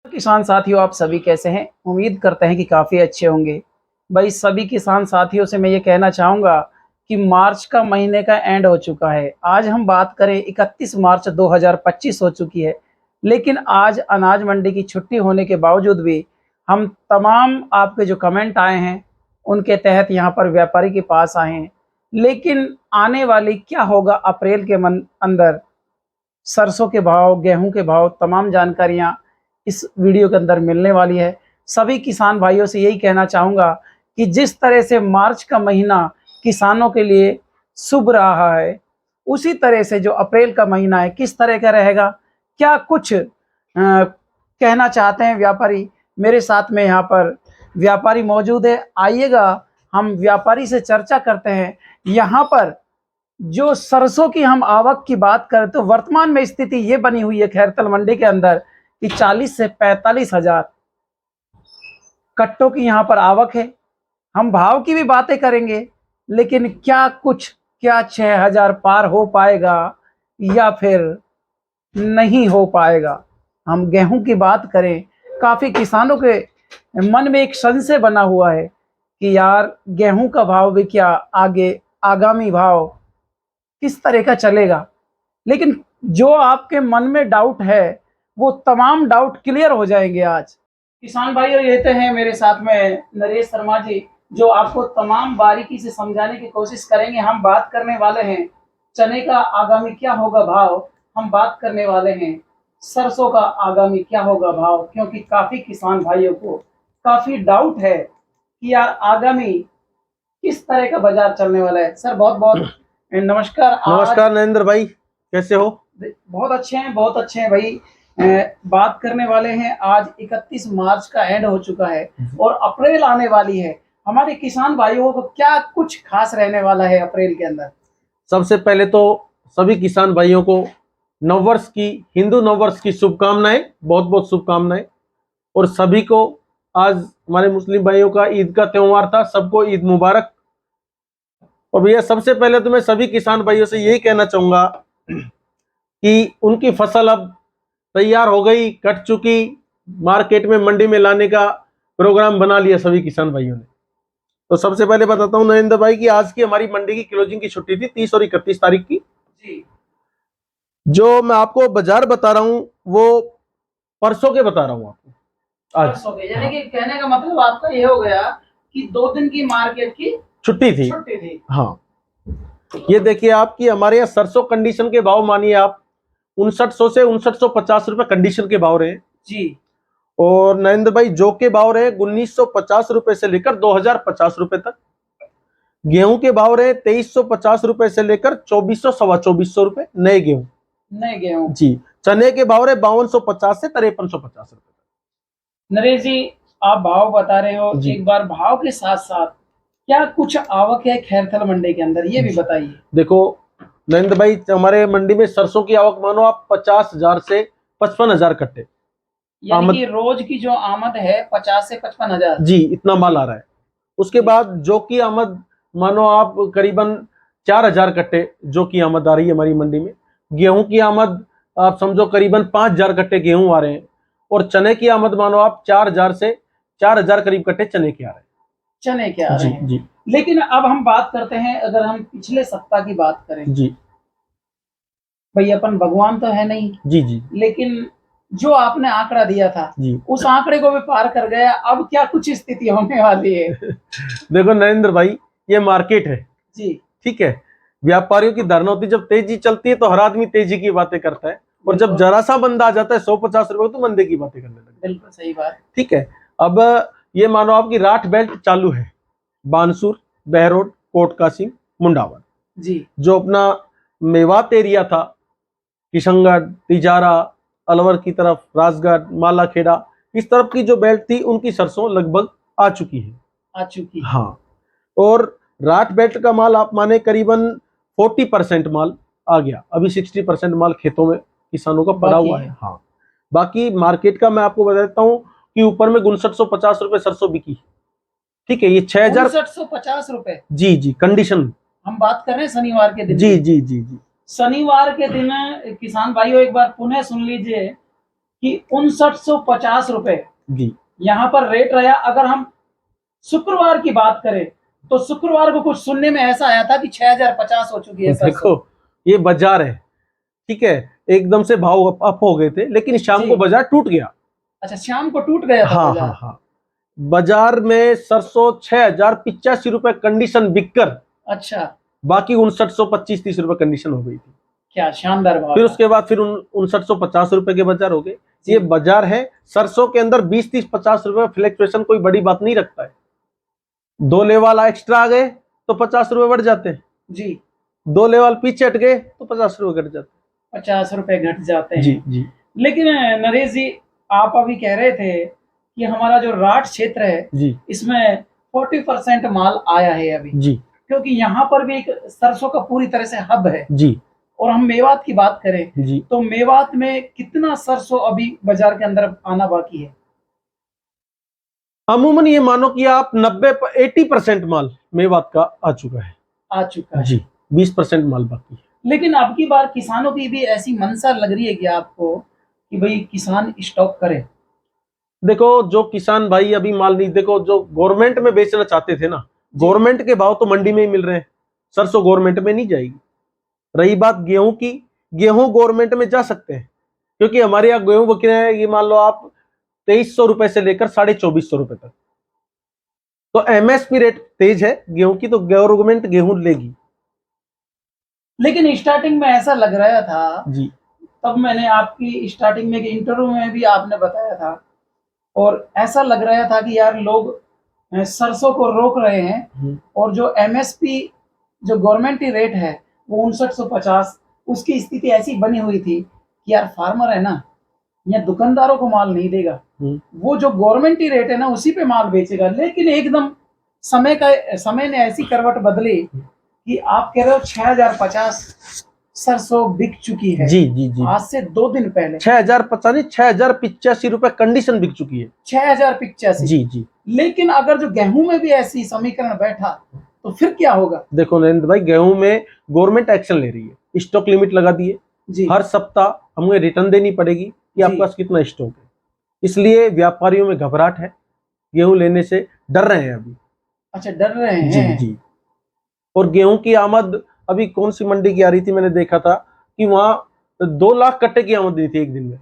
किसान साथियों, आप सभी कैसे हैं? उम्मीद करते हैं कि काफ़ी अच्छे होंगे। भाई सभी किसान साथियों से मैं ये कहना चाहूँगा कि मार्च का महीने का एंड हो चुका है। आज हम बात करें 31 मार्च 2025 हो चुकी है। लेकिन आज अनाज मंडी की छुट्टी होने के बावजूद भी हम तमाम आपके जो कमेंट आए हैं, उनके तहत यहाँ पर व्यापारी के पास आए हैं। लेकिन आने वाली क्या होगा अप्रैल के अंदर सरसों के भाव, गेहूँ के भाव, तमाम जानकारियाँ इस वीडियो के अंदर मिलने वाली है। सभी किसान भाइयों से यही कहना चाहूँगा कि जिस तरह से मार्च का महीना किसानों के लिए शुभ रहा है, उसी तरह से जो अप्रैल का महीना है किस तरह का रहेगा, क्या कुछ कहना चाहते हैं व्यापारी। मेरे साथ में यहाँ पर व्यापारी मौजूद है, आइएगा हम व्यापारी से चर्चा करते हैं। यहाँ पर जो सरसों की हम आवक की बात करें तो वर्तमान में स्थिति ये बनी हुई है खैरतल मंडी के अंदर कि 40 से 45 हजार कट्टों की यहाँ पर आवक है। हम भाव की भी बातें करेंगे, लेकिन क्या 6,000 पार हो पाएगा या फिर नहीं हो पाएगा। हम गेहूं की बात करें, काफ़ी किसानों के मन में एक संशय बना हुआ है कि यार गेहूं का भाव भी क्या आगे आगामी भाव किस तरह का चलेगा। लेकिन जो आपके मन में डाउट है वो तमाम डाउट क्लियर हो जाएंगे आज। किसान भाइयों, ये तो हैं मेरे साथ में नरेश शर्मा जी, जो आपको तमाम बारीकी से समझाने की कोशिश करेंगे। हम बात करने वाले हैं चने का आगामी क्या होगा भाव, हम बात करने वाले हैं सरसों का आगामी क्या होगा भाव, क्योंकि काफी किसान भाइयों को काफी डाउट है कि यार आगामी किस तरह का बाजार चलने वाला है। सर बहुत बहुत नमस्कार। नमस्कार नरेंद्र भाई, कैसे हो? बहुत अच्छे हैं, बहुत अच्छे हैं भाई। बात करने वाले हैं, आज 31 मार्च का एंड हो चुका है और अप्रैल आने वाली है। हमारे किसान भाइयों को क्या कुछ खास रहने वाला है अप्रैल के अंदर? सबसे पहले तो सभी किसान भाइयों को नववर्ष की, हिंदू नववर्ष की शुभकामनाएं, बहुत बहुत शुभकामनाएं। और सभी को आज हमारे मुस्लिम भाइयों का ईद का त्योहार था, सबको ईद मुबारक। और भैया सबसे पहले तो मैं सभी किसान भाइयों से यही कहना चाहूंगा कि उनकी फसल अब तैयार हो गई, कट चुकी, मार्केट में मंडी में लाने का प्रोग्राम बना लिया सभी किसान भाइयों ने। तो सबसे पहले बताता हूँ नरेंद्र भाई कि आज की हमारी मंडी की क्लोजिंग की छुट्टी थी 30 और 31 तारीख की जी। जो मैं आपको बाजार बता रहा हूँ वो परसों के बता रहा हूँ आपको आज। परसों के, यानी कि कहने का मतलब आपका ये हो गया कि 2 दिन की मार्केट की छुट्टी थी। हाँ, ये देखिए आपकी हमारे यहाँ सरसों कंडीशन के भाव मानिए आप 5900 से 5950 रुपए कंडीशन के भाव रहे जी। और नरेंद्र भाई जो के भाव रहे 1950 रुपए से लेकर 2050 रुपए तक। गेहूं के भाव रहे 2350 रुपए से लेकर 2400 सवा 2400 रुपए नए गेहूं जी। चने के भाव रहे 5250 से 5350 रुपए तक। नरेश जी, आप भाव बता रहे हो, एक बार भाव के साथ साथ क्या कुछ आवक है खैरथल मंडी के अंदर, ये भी बताइए। देखो नरेंद्र भाई, हमारे मंडी में सरसों की आवक मानो आप 50,000 से 55,000 कट्टे, यानी कि रोज की जो आमद है 50 से 55,000 जी, इतना माल आ रहा है। उसके बाद जो की आमद मानो आप करीबन 4,000 कट्टे जो की आमद आ रही है हमारी मंडी में। गेहूं की आमद आप समझो करीबन 5,000 कट्टे गेहूं आ रहे हैं और चने की आमद मानो आप 4,000 से 4,000 करीब कट्टे चने के आ रहे हैं। चने के आ रहे हैं जी। लेकिन अब हम बात करते हैं, अगर हम पिछले सप्ताह की बात करें जी भाई, अपन भगवान तो है नहीं जी, लेकिन जो आपने आंकड़ा दिया था जी, उस आंकड़े को भी पार कर गया। अब क्या कुछ स्थिति होने वाली है? देखो नरेंद्र भाई, ये मार्केट है जी, ठीक है। व्यापारियों की धारणा होती है जब तेजी चलती है तो हर आदमी तेजी की बातें करता है और जब जरा सा बंदा आ जाता है 150 रुपए तो मंदे की बातें करने लगता है। बिल्कुल सही बात, ठीक है। अब ये मानो आपकी राठ बेल्ट चालू है, बानसूर, बहरोड, कोट कासिम, मुंडावर जी। जो अपना मेवात एरिया था, किशनगढ़, तिजारा, अलवर की तरफ, राजगढ़, मालाखेड़ा, इस तरफ की जो बेल्ट थी उनकी सरसों लगभग आ चुकी है। हाँ, और राठ बेल्ट का माल आप माने करीबन 40% माल आ गया, अभी 60% माल खेतों में किसानों का पड़ा हुआ है। हाँ, बाकी मार्केट का मैं आपको बता देता हूँ कि ऊपर में 5950 रुपए सरसों बिकी, ठीक है। ये 6,5950 रुपए जी कंडीशन हम बात कर रहे हैं शनिवार के दिन। जी। शनिवार के दिन किसान भाइयों एक बार पुनः सुन लीजिए कि 5950 रुपए जी। यहाँ पर रेट रहा। अगर हम शुक्रवार की बात करें तो शुक्रवार को कुछ सुनने में ऐसा आया था कि 6050 हो चुकी है सरसों। देखो ये बाजार है, ठीक है, एकदम से भाव अप हो गए थे, लेकिन शाम जी। को बाजार टूट गया। अच्छा, शाम को टूट गया था हाँ बाजार। हाँ हाँ, बाजार में सरसों 6085 रुपए कंडीशन बिककर अच्छा, बाकी 5925-30 रुपए कंडीशन हो गई थी। क्या शानदार भाव फिर था। उसके बाद फिर 5950 रुपए के बाजार हो गए। जी। ये बाजार है, सरसों के अंदर 20-30-50 रुपए फ्लक्चुएशन कोई बड़ी बात नहीं रखता है। 2 लेवल एक्स्ट्रा आ गए तो 50 रुपए बढ़ जाते हैं, जी। 2 लेवल पीछे हट गए तो 50 रुपए घट जाते 50 रुपए घट जाते हैं। हैं। जी जी लेकिन नरेश जी, आप अभी कह रहे थे कि हमारा जो राठ क्षेत्र है जी इसमें 40% माल आया है अभी, जी क्योंकि यहाँ पर भी एक सरसों का पूरी तरह से हब है। जी और हम मेवात की बात करें जी। तो मेवात में कितना सरसों अभी बाजार के अंदर आना बाकी है? अमूमन ये मानो कि आप 80% माल मेवात का आ चुका है। आ चुका है जी, 20% माल बाकी है। लेकिन अब की बार किसानों की भी ऐसी मंशा लग रही है कि आपको कि भाई किसान स्टॉक करे। देखो जो किसान भाई अभी माल नहीं, देखो जो गवर्नमेंट में बेचना चाहते थे ना, गवर्नमेंट के भाव तो मंडी में ही मिल रहे हैं, सरसों गवर्नमेंट में नहीं जाएगी। रही बात गेहूं की, गेहूं गवर्नमेंट में जा सकते हैं, क्योंकि हमारे यहाँ गेहूं बिक रहे हैं, ये मान लो आप 2300 रुपए से लेकर 2450 रुपए तक। तो एमएसपी रेट तेज है गेहूं की, तो गवर्नमेंट गेहूं लेगी। लेकिन स्टार्टिंग में ऐसा लग रहा था जी तब मैंने आपकी स्टार्टिंग में इंटरव्यू में भी आपने बताया था, और ऐसा लग रहा था कि यार लोग सरसों को रोक रहे हैं, और जो एमएसपी जो गवर्नमेंट रेट है वो 5950, उसकी स्थिति ऐसी बनी हुई थी कि यार फार्मर है ना, या दुकानदारों को माल नहीं देगा, वो जो गवर्नमेंट रेट है ना उसी पे माल बेचेगा। लेकिन एकदम समय ने ऐसी करवट बदली कि आप कह रहे हो 6050 सरसों बिक चुकी है। जी जी जी, आज से 2 दिन पहले 6000 पता नहीं 6085 रुपए कंडीशन बिक चुकी है। 6085। जी जी। लेकिन अगर जो गेहूं में भी ऐसी समीकरण बैठा तो फिर क्या होगा? देखो नरेंद्र भाई, गेहूं में गवर्नमेंट एक्शन ले रही है, स्टॉक लिमिट लगा दी है। जी। हर सप्ताह हमें रिटर्न देनी पड़ेगी कि आपके पास कितना स्टॉक है। इसलिए व्यापारियों में घबराहट है, गेहूं लेने से डर रहे हैं अभी। अच्छा, डर रहे हैं। जी जी। और गेहूं की आमद अभी कौन सी मंडी की आ रही थी, मैंने देखा था कि वहां 2 लाख कट्टे की आमद हुई थी एक दिन में,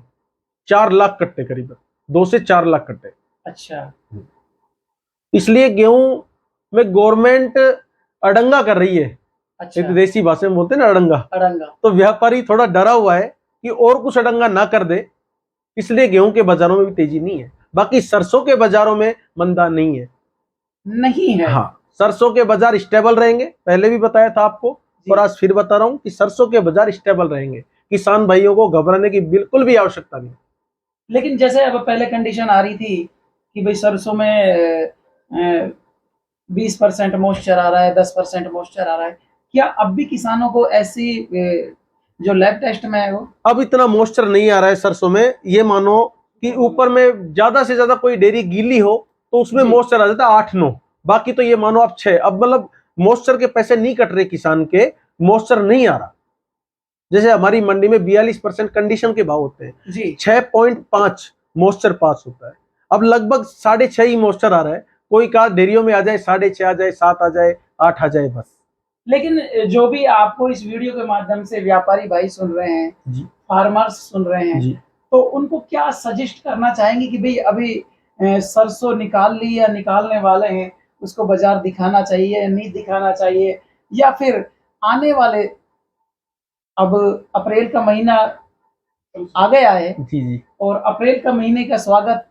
4 लाख कट्टे करीब, 2 से 4 लाख कट्टे। अच्छा, इसलिए गेहूं में गवर्नमेंट अड़ंगा कर रही है। अच्छा। एक देसी भाषा में बोलते हैं ना, अड़ंगा। अड़ंगा। तो व्यापारी थोड़ा डरा हुआ है कि और कुछ अड़ंगा ना कर दे, इसलिए गेहूं के बाजारों में भी तेजी नहीं है। बाकी सरसों के बाजारों में मंदा नहीं है। नहीं है। हाँ, सरसों के बाजार स्टेबल रहेंगे, पहले भी बताया था आपको, और आज फिर बता रहा हूं कि सरसों के बाजार स्टेबल रहेंगे। किसान भाइयों को घबराने की बिल्कुल भी आवश्यकता नहीं। लेकिन जैसे अब पहले कंडीशन आ रही थी कि भाई सरसों में 20% मॉइस्चर आ रहा है, 10% मॉइस्चर आ रहा है, क्या अब भी किसानों को ऐसी जो लैब टेस्ट में है वो? अब इतना मॉइस्चर नहीं आ रहा है सरसों में। ये मानो कि ऊपर में ज्यादा से ज्यादा कोई डेरी गीली हो तो उसमें मॉइस्चर आ जाता है 8-9, बाकी तो ये मानो आप 6। अब मतलब मॉइस्चर के पैसे नहीं कट रहे किसान के, मॉइस्चर नहीं आ रहा। जैसे हमारी मंडी में 42% कंडीशन के भाव होते हैं जी। 6.5 मॉइस्चर पास होता है। अब लगभग 6.5 ही मॉइस्चर आ रहा है। कोई कहा डेरियों में आ जाए 6.5 आ जाए, 7 आ जाए, 8 आ जाए, बस। लेकिन जो भी आपको इस वीडियो के माध्यम से व्यापारी भाई सुन रहे हैं जी, फार्मर्स सुन रहे हैं जी, तो उनको क्या सजेस्ट करना चाहेंगे कि भाई अभी सरसों निकाल ली या निकालने वाले हैं, उसको बाजार दिखाना चाहिए या नहीं दिखाना चाहिए, या फिर आने वाले अब अप्रैल का महीना आ गया है जी, जी। और अप्रैल का महीने का स्वागत,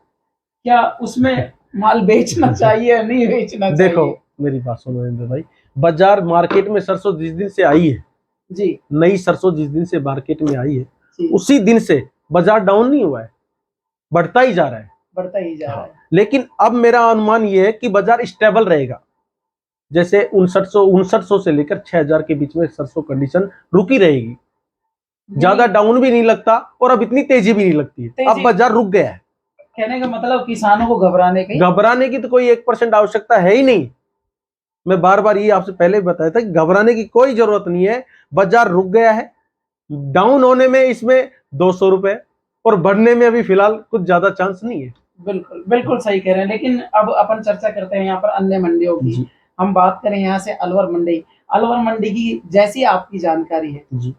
क्या उसमें माल बेचना चाहिए या नहीं बेचना चाहिए? देखो मेरी बात सुनो नरेंद्र भाई, बाजार मार्केट में सरसों जिस दिन से आई है, जी, नई सरसों जिस दिन से मार्केट में आई है, जी, उसी दिन से बाजार डाउन नहीं हुआ है, बढ़ता ही जा रहा है। बढ़ता ही जा रहा है। लेकिन अब मेरा अनुमान ये है कि बाजार स्टेबल रहेगा। जैसे 5900 से लेकर 6000 के बीच में सरसों कंडीशन रुकी रहेगी, ज्यादा डाउन भी नहीं लगता और अब इतनी तेजी भी नहीं लगती है। अब बाजार रुक गया है। कहने का मतलब किसानों को घबराने की तो कोई 1% आवश्यकता है ही नहीं। मैं बार बार ये आपसे पहले भी बताया था कि घबराने की कोई जरूरत नहीं है। बाजार रुक गया है, डाउन होने में इसमें 200 रुपए और बढ़ने में अभी फिलहाल कुछ ज्यादा चांस नहीं है। बिल्कुल बिल्कुल सही कह रहे हैं। लेकिन अब अपन चर्चा करते हैं यहाँ पर अन्य मंडियों की। जी हम बात करें यहाँ से अलवर मंडी। अलवर मंडी की जैसी आपकी जानकारी है, जी।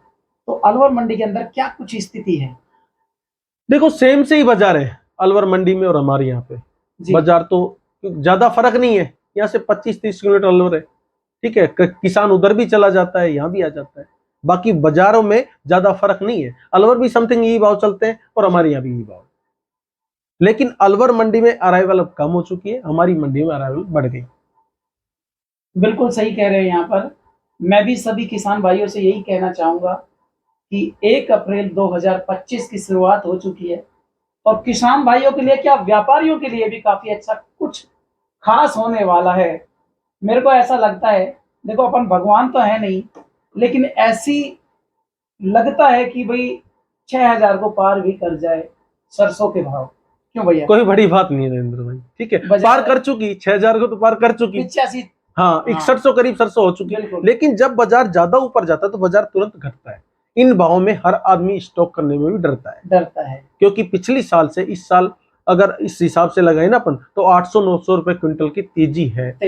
तो अलवर मंडी के अंदर क्या कुछ स्थिति है? देखो सेम से ही बाजार है अलवर मंडी में और हमारे यहाँ पे। जी बाजार तो ज्यादा फर्क नहीं है, यहाँ से 25-30 किलोमीटर अलवर है। ठीक है, किसान उधर भी चला जाता है, यहाँ भी आ जाता है। बाकी बाजारों में ज्यादा फर्क नहीं है, अलवर भी समथिंग यही भाव चलते हैं और हमारे यहाँ भी यही भाव। लेकिन अलवर मंडी में अराइवल अब कम हो चुकी है, हमारी मंडी में अराइवल बढ़ गई। बिल्कुल सही कह रहे हैं। यहाँ पर मैं भी सभी किसान भाइयों से यही कहना चाहूंगा कि 1 अप्रैल 2025 की शुरुआत हो चुकी है, और किसान भाइयों के लिए क्या, व्यापारियों के लिए भी काफी अच्छा कुछ खास होने वाला है। मेरे को ऐसा लगता है, देखो अपन भगवान तो है नहीं, लेकिन ऐसी लगता है कि भाई 6,000 को पार भी कर जाए सरसों के भाव। क्यों भैया? कोई बड़ी बात नहीं है नरेंद्र भाई, ठीक है, बाजार- पार कर चुकी 6,000 को तो पार कर चुकी। 85। हाँ 6100 करीब सरसों हो चुकी है। बिल्कुल। लेकिन जब बाजार ज्यादा ऊपर जाता है तो बाजार तुरंत घटता है। इन भावों में हर आदमी स्टॉक करने में भी डरता है, क्योंकि पिछली साल से इस साल अगर इस हिसाब से लगाए ना अपन, तो 800-900 रुपए क्विंटल की तेजी है।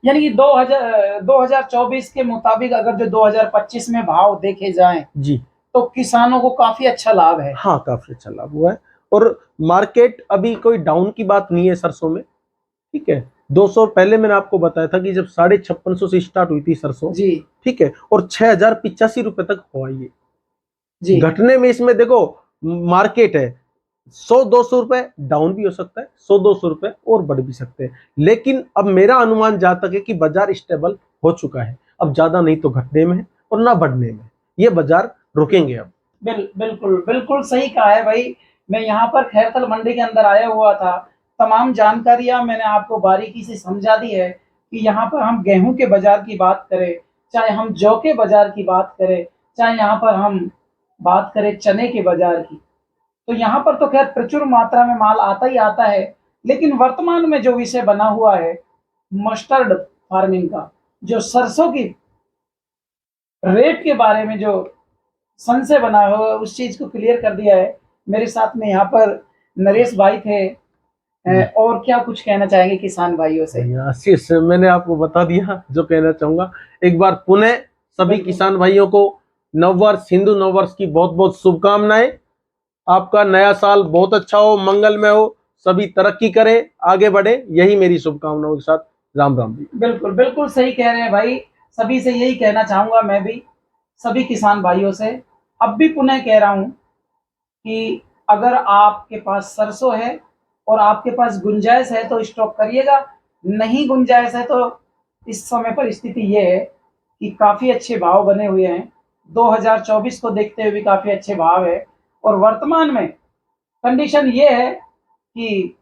यानी कि 2024 के मुताबिक अगर जो 2025 में भाव देखे जाएं, जी, तो किसानों को काफी अच्छा लाभ है। हाँ काफी अच्छा लाभ हुआ है। और मार्केट अभी कोई डाउन की बात नहीं है सरसों में। ठीक है, 200 पहले मैंने आपको बताया था कि जब 5650 से स्टार्ट हुई थी सरसों, जी ठीक है, और 6085 रुपए तक हुआ ये। जी। घटने में इसमें देखो मार्केट है, 100-200 रुपए डाउन भी हो सकता है, 100-200 रुपए और बढ़ भी सकते हैं। लेकिन अब मेरा अनुमान जहां तक है कि बाजार स्टेबल हो चुका है, अब ज्यादा नहीं तो घटने में है और ना बढ़ने में, ये बाजार रुकेंगे अब। बिल्कुल बिल्कुल सही कहा है भाई। मैं यहाँ पर खैरथल मंडी के अंदर आया हुआ था, तमाम जानकारियां मैंने आपको बारीकी से समझा दी है कि यहाँ पर हम गेहूं के बाजार की बात करें, चाहे हम जौ के बाजार की बात करें, चाहे यहाँ पर हम बात करें चने के बाजार की, तो यहाँ पर तो खैर प्रचुर मात्रा में माल आता ही आता है। लेकिन वर्तमान में जो विषय बना हुआ है मस्टर्ड फार्मिंग का, जो सरसों की रेट के बारे में जो संशय बना हुआ है, उस चीज को क्लियर कर दिया है। मेरे साथ में यहाँ पर नरेश भाई थे। और क्या कुछ कहना चाहेंगे किसान भाइयों से? आशीष, मैंने आपको बता दिया जो कहना चाहूंगा। एक बार पुनः सभी किसान भाइयों को नववर्ष, हिंदू नववर्ष की बहुत बहुत शुभकामनाएं। आपका नया साल बहुत अच्छा हो, मंगलमय हो, सभी तरक्की करें, आगे बढ़े, यही मेरी शुभकामनाओं के साथ राम राम जी। बिल्कुल बिल्कुल सही कह रहे हैं भाई। सभी से यही कहना चाहूंगा मैं भी, सभी किसान भाइयों से अब भी पुनः कह रहा हूं कि अगर आपके पास सरसों है और आपके पास गुंजाइश है तो स्टॉक करिएगा, नहीं गुंजाइश है तो इस समय पर स्थिति ये है कि काफी अच्छे भाव बने हुए हैं। 2024 को देखते हुए भी काफी अच्छे भाव है, और वर्तमान में कंडीशन ये है कि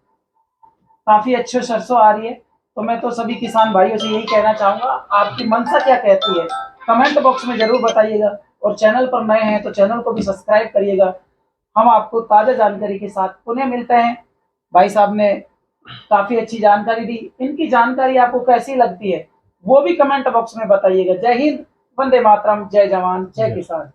काफी अच्छी सरसों आ रही है। तो मैं तो सभी किसान भाइयों से यही कहना चाहूंगा, आपकी मंशा क्या कहती है कमेंट बॉक्स में जरूर बताइएगा, और चैनल पर नए हैं तो चैनल को भी सब्सक्राइब करिएगा। हम आपको ताजा जानकारी के साथ पुनः मिलते हैं। भाई साहब ने काफी अच्छी जानकारी दी, इनकी जानकारी आपको कैसी लगती है वो भी कमेंट बॉक्स में बताइएगा। जय हिंद, वंदे मातरम, जय जवान, जय किसान।